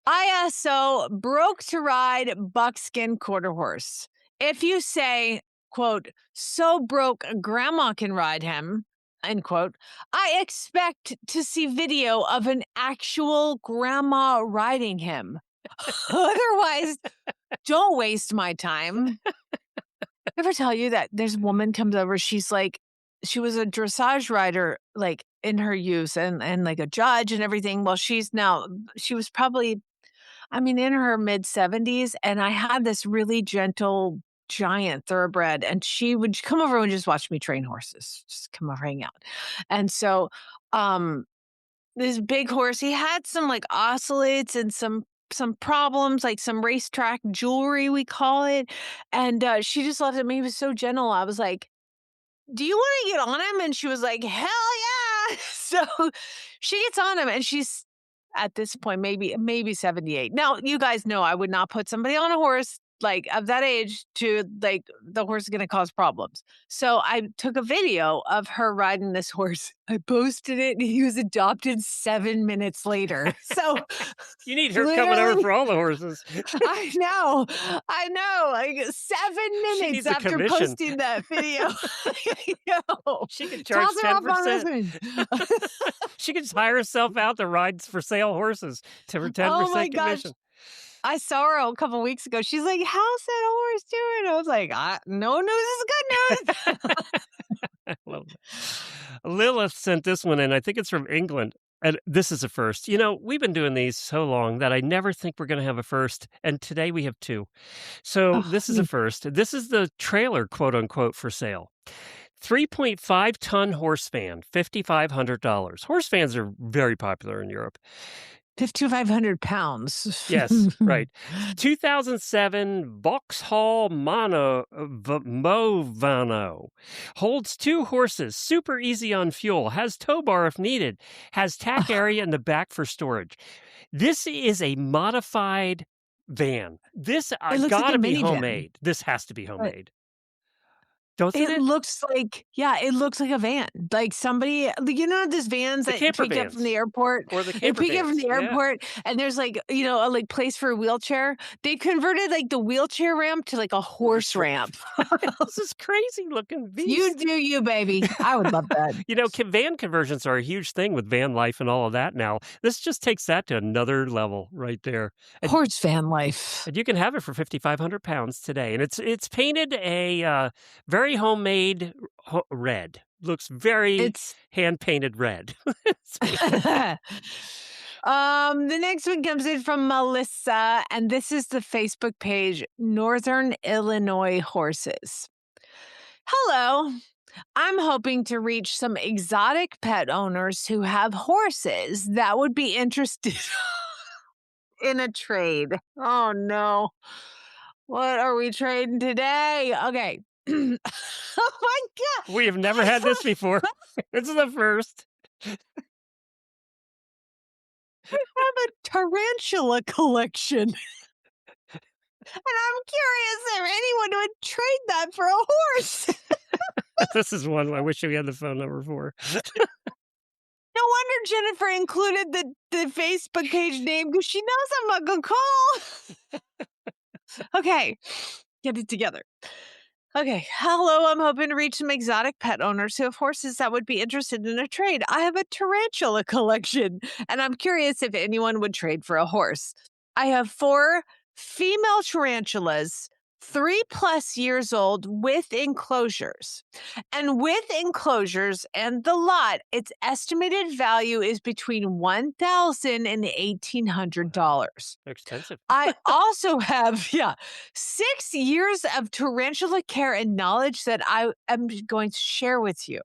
ISO broke to ride buckskin quarter horse. If you say, quote, so broke grandma can ride him, end quote, I expect to see video of an actual grandma riding him. Otherwise, don't waste my time. Ever tell you that there's a woman comes over, she's like, she was a dressage rider, like in her youth and like a judge and everything. Well, she was probably, in her mid 70s. And I had this really gentle giant thoroughbred, and she would come over and just watch me train horses, just come over, hang out. And so, this big horse, he had some like oscillates and some problems, like some racetrack jewelry, we call it. And she just looked at me. He was so gentle. I was like, do you want to get on him? And she was like, hell yeah. So she gets on him, and she's at this point, maybe 78. Now, you guys know I would not put somebody on a horse like of that age to like the horse is going to cause problems. So I took a video of her riding this horse. I posted it, and he was adopted 7 minutes later. So You need her coming over for all the horses. I know. Like 7 needs minutes a after commission. posting that video. I know. She could charge Toss her up on 10%. listening. She could just hire herself out to ride for sale horses to 10% Oh my gosh. commission. I saw her a couple weeks ago. She's like, how's that horse doing? I was like, no news is good news. I love that. Lilith sent this one in. I think it's from England. And this is a first. We've been doing these so long that I never think we're going to have a first. And today we have two. So this is a first. This is the trailer, quote unquote, for sale. 3.5 ton horse fan, $5,500. Horse fans are very popular in Europe. 5,500 pounds. Yes, right. 2007 Vauxhall Movano holds 2 horses, super easy on fuel, has tow bar if needed, has tack area in the back for storage. This is a modified van. This looks like gotta a be minivan. homemade. This has to be homemade. Doesn't It it? looks like it looks like a van. Like somebody, these vans The that camper pick you up from vans. the airport. Or the They camper pick you up from vans. the Yeah. airport, and there's like, a like place for a wheelchair. They converted like the wheelchair ramp to like a horse ramp. This is crazy looking beast. You do you, baby. I would love that. Van conversions are a huge thing with van life and all of that now. This just takes that to another level right there. And, Horse van life. and you can have it for 5,500 pounds today. And it's painted a very homemade red. Looks very It's hand-painted red. the next one comes in from Melissa, and this is the Facebook page Northern Illinois Horses. Hello. I'm hoping to reach some exotic pet owners who have horses that would be interested in a trade. Oh no. What are we trading today? Okay. Oh my God. We have never had this before. This is the first. I have a tarantula collection. And I'm curious if anyone would trade that for a horse. This is one I wish we had the phone number for. No wonder Jennifer included the Facebook page name because she knows I'm not going to call. Okay, get it together. Okay, hello, I'm hoping to reach some exotic pet owners who have horses that would be interested in a trade. I have a tarantula collection, and I'm curious if anyone would trade for a horse. I have 4 female tarantulas, 3+ years old, with enclosures. And with enclosures and the lot, its estimated value is between $1,000 and $1,800. Expensive. I also have, 6 years of tarantula care and knowledge that I am going to share with you.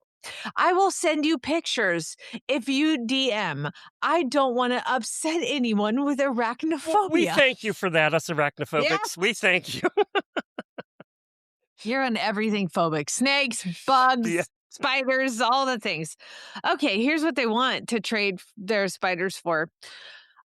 I will send you pictures if you DM. I don't want to upset anyone with arachnophobia. We thank you for that, us arachnophobics. Yes. We thank you. You're an everything phobic. Snakes, bugs, Yeah. spiders, all the things. Okay, here's what they want to trade their spiders for.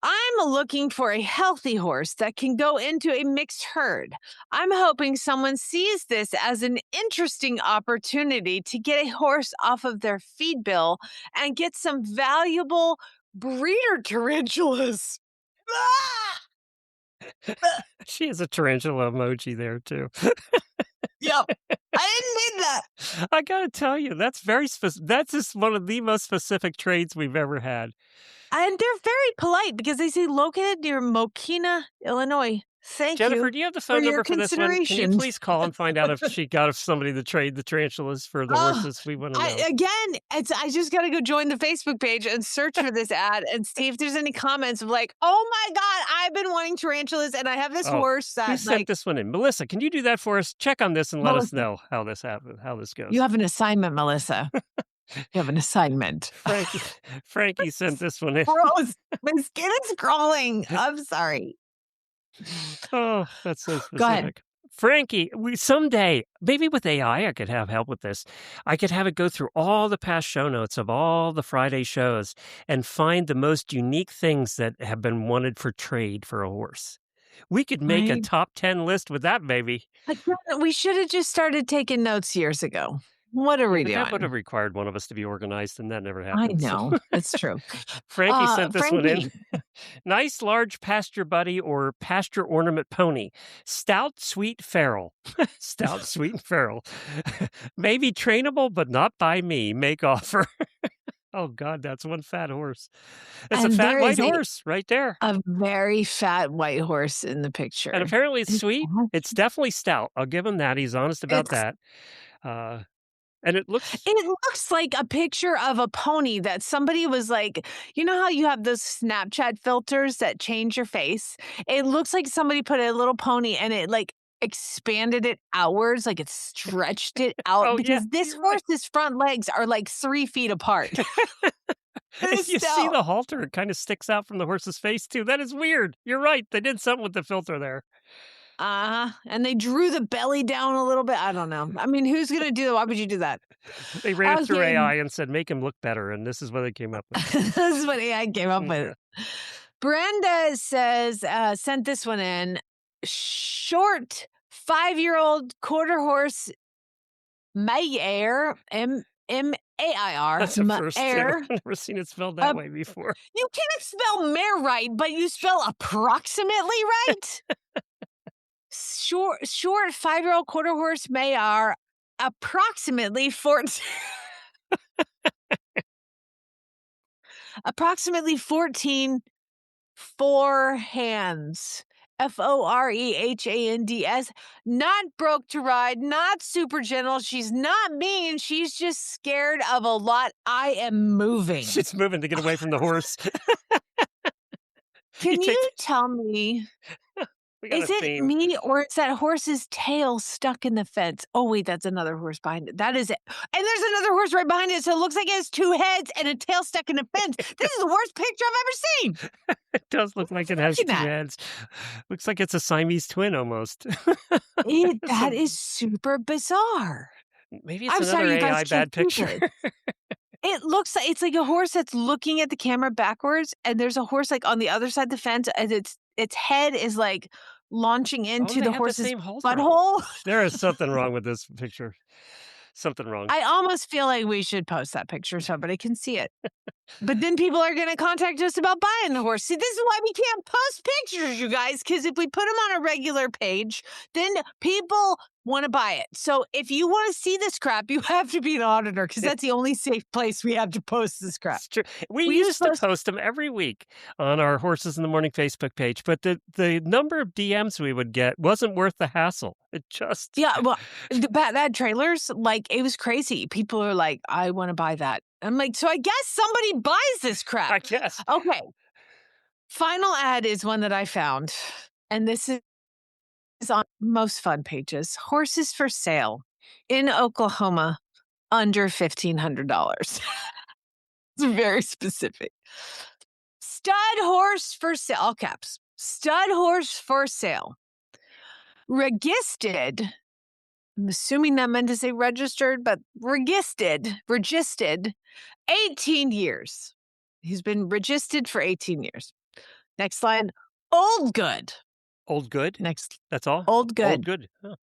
I'm looking for a healthy horse that can go into a mixed herd. I'm hoping someone sees this as an interesting opportunity to get a horse off of their feed bill and get some valuable breeder tarantulas. She has a tarantula emoji there, too. Yep. I didn't need that. I got to tell you, that's very specific. That's just one of the most specific trades we've ever had. And they're very polite because they say located near Mokina, Illinois. Thank Jennifer, you. do you have the phone your number for this one? Can you consideration. please call and find out if she got somebody to trade the tarantulas for the horses? We want to know. I just got to go join the Facebook page and search for this ad and see if there's any comments of like, oh my God, I've been wanting tarantulas and I have this horse Who that sent like, this one in? Melissa, can you do that for us? Check on this and let us know how this happened, how this goes. you have an assignment, Melissa. You have an assignment. Frankie sent this one in. Gross. My skin is crawling. I'm sorry. Oh, that's so specific. Go ahead. Frankie, someday, maybe with AI, I could have help with this. I could have it go through all the past show notes of all the Friday shows and find the most unique things that have been wanted for trade for a horse. We could make a Right. top 10 list with that, baby. Again, we should have just started taking notes years ago. What are we But doing? that would have required one of us to be organized, and that never I happened. know. It's true. Frankie sent this one in. Frankie. Nice large pasture buddy or pasture ornament pony. Stout, sweet feral. Stout, sweet and feral. Maybe trainable, but not by me. Make offer. Oh, God, that's one fat horse. It's And a fat there white is horse right there. A very fat white horse in the picture. And apparently it's sweet. Exactly. It's definitely stout. I'll give him that. He's honest about It's- that. And it looks... It looks like a picture of a pony that somebody was like, you know how you have those Snapchat filters that change your face? It looks like somebody put a little pony and it like expanded it outwards, like it stretched it out Oh, because yeah, this you're right. horse's front legs are like 3 feet apart. If you see the halter, it kind of sticks out from the horse's face, too. That is weird. You're right. They did something with the filter there. And they drew the belly down a little bit. I don't know. I mean, who's going to do that? Why would you do that? They ran it through Okay. AI and said, make him look better. And this is what they came up with. This is what AI came up with. Brenda says, sent this one in. Short 5-year-old quarter horse Mayer, M-M-A-I-R, That's a first, too. Mayer. I've never seen it spelled that way before. You can't spell mare right, but you spell approximately right? Short 5-year-old quarter horse Mayer, approximately 14 4 hands. Forehands. Not broke to ride, not super gentle. She's not mean. She's just scared of a lot. I am moving. She's moving to get away from the horse. Can you tell me, is it me or is that horse's tail stuck in the fence? Oh, wait, that's another horse behind it. That is it. And there's another horse right behind it. So it looks like it has 2 heads and a tail stuck in the fence. This is the worst picture I've ever seen. It does look like it has 2 heads. Looks like it's a Siamese twin almost. That is super bizarre. Maybe it's another AI bad picture. It looks like it's like a horse that's looking at the camera backwards, and there's a horse like on the other side of the fence, and its head is like launching into the horse's butthole. There is something wrong with this picture. Something wrong. I almost feel like we should post that picture so everybody can see it. But then people are going to contact us about buying the horse. See, this is why we can't post pictures, you guys, because if we put them on a regular page, then people want to buy it. So if you want to see this crap, you have to be an auditor because that's the only safe place we have to post this crap. It's true. We used to post them every week on our Horses in the Morning Facebook page, but the number of DMs we would get wasn't worth the hassle. It just... Yeah, well, the bad trailers, like, it was crazy. People are like, I want to buy that. I'm like, so I guess somebody buys this crap. I guess. Okay. Final ad is one that I found, and this is on most fun pages. Horses for sale in Oklahoma under $1,500. It's very specific. Stud horse for sale, all caps. Stud horse for sale. Registered. I'm assuming that meant to say registered, but registered 18 years. He's been registered for 18 years. Next line, old good. Old good? Next. That's all? Old good. Old good. Huh.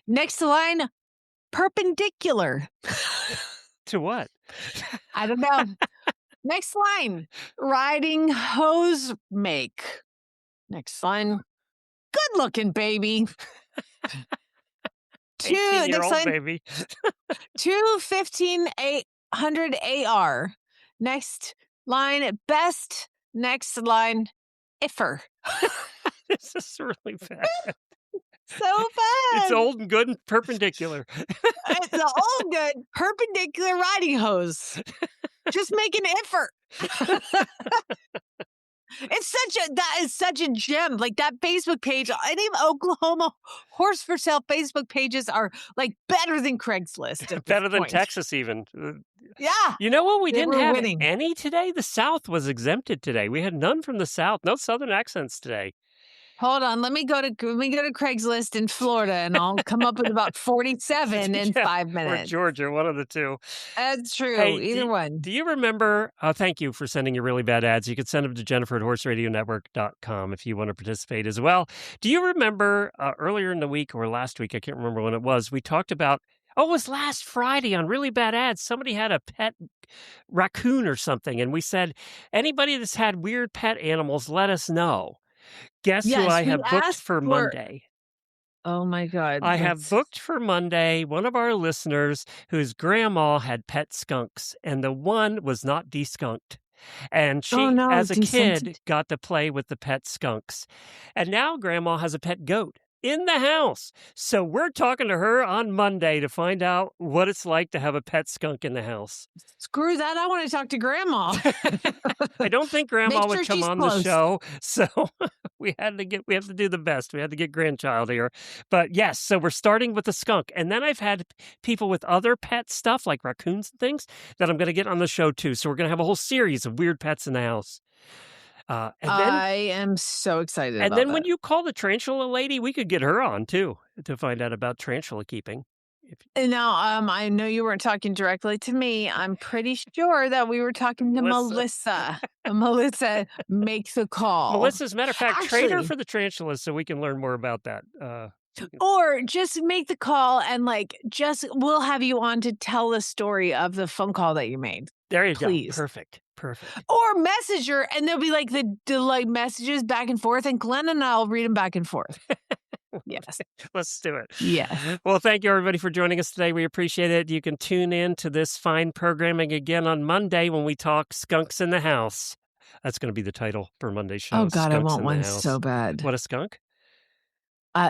Next line, perpendicular. To what? I don't know. Next line, riding hose make. Next line, good looking baby. 18-year-old baby. 215,800 AR. Next line, best. Next line, iffer. This is really bad. So bad. It's old and good and perpendicular. It's the old good perpendicular riding hose. Just make an iffer. That is such a gem. Like that Facebook page, any Oklahoma horse for sale Facebook pages are like better than Craigslist. Better than Texas even. Yeah. You know what? We didn't have winning. Any today. The South was exempted today. We had none from the South. No Southern accents today. Hold on, let me go to Craigslist in Florida, and I'll come up with about 47 in 5 minutes. Or Georgia, one of the two. That's true. Hey, Either one. Do you remember? Thank you for sending your really bad ads. You can send them to Jennifer@horseradionetwork.com if you want to participate as well. Do you remember earlier in the week or last week? I can't remember when it was. We talked about. Oh, it was last Friday on Really Bad Ads. Somebody had a pet raccoon or something, and we said anybody that's had weird pet animals, let us know. Guess who I have booked for Monday? Oh, my God. I have booked for Monday one of our listeners whose grandma had pet skunks, and the one was not deskunked. And she, as a kid, got to play with the pet skunks. And now grandma has a pet goat in the house. So we're talking to her on Monday to find out what it's like to have a pet skunk in the house. Screw that. I want to talk to grandma. I don't think grandma would come on the show. So we have to do the best. We had to get grandchild here. But yes, so we're starting with the skunk. And then I've had people with other pet stuff like raccoons and things that I'm going to get on the show too. So we're going to have a whole series of weird pets in the house. And then, I am so excited about that. And then when you call the tarantula lady, we could get her on too to find out about tarantula keeping. Now, I know you weren't talking directly to me. I'm pretty sure that we were talking to Melissa. Melissa, make the call. Melissa, as a matter of fact, trade her for the tarantulas so we can learn more about that. Or just make the call and we'll have you on to tell the story of the phone call that you made. There you Please. go. Perfect. Or message her, and there'll be the messages back and forth, and Glenn and I'll read them back and forth. Yes. Let's do it. Yes. Well, thank you, everybody, for joining us today. We appreciate it. You can tune in to this fine programming again on Monday when we talk Skunks in the House. That's going to be the title for Monday's show. Oh, God, I Skunks want in the one House. so bad. What, a skunk?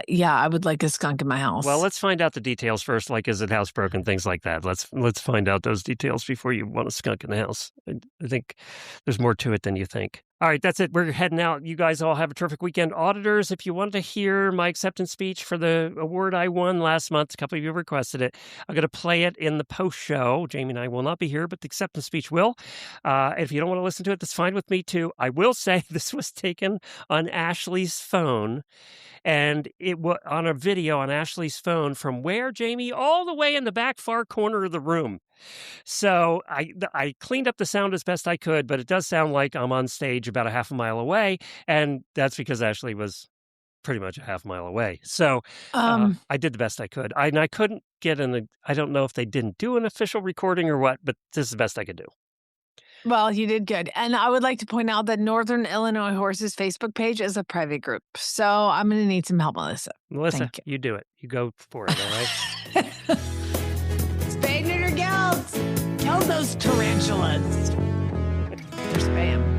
Yeah, I would like a skunk in my house. Well, let's find out the details first, like is it housebroken, things like that. Let's find out those details before you want a skunk in the house. I think there's more to it than you think. All right, that's it. We're heading out. You guys all have a terrific weekend. Auditors, if you want to hear my acceptance speech for the award I won last month, a couple of you requested it. I'm going to play it in the post show. Jamie and I will not be here, but the acceptance speech will. If you don't want to listen to it, that's fine with me too. I will say this was taken on Ashley's phone. And it was on a video on Ashley's phone from where, Jamie? All the way in the back far corner of the room. So I cleaned up the sound as best I could, but it does sound like I'm on stage about a half a mile away. And that's because Ashley was pretty much a half mile away. So I did the best I could. I couldn't get I don't know if they didn't do an official recording or what, but this is the best I could do. Well, you did good. And I would like to point out that Northern Illinois Horses Facebook page is a private group. So I'm going to need some help, Melissa. Melissa, you do it. You go for it, all right? Spay, neuter, gelt. Kill those tarantulas. They're spam.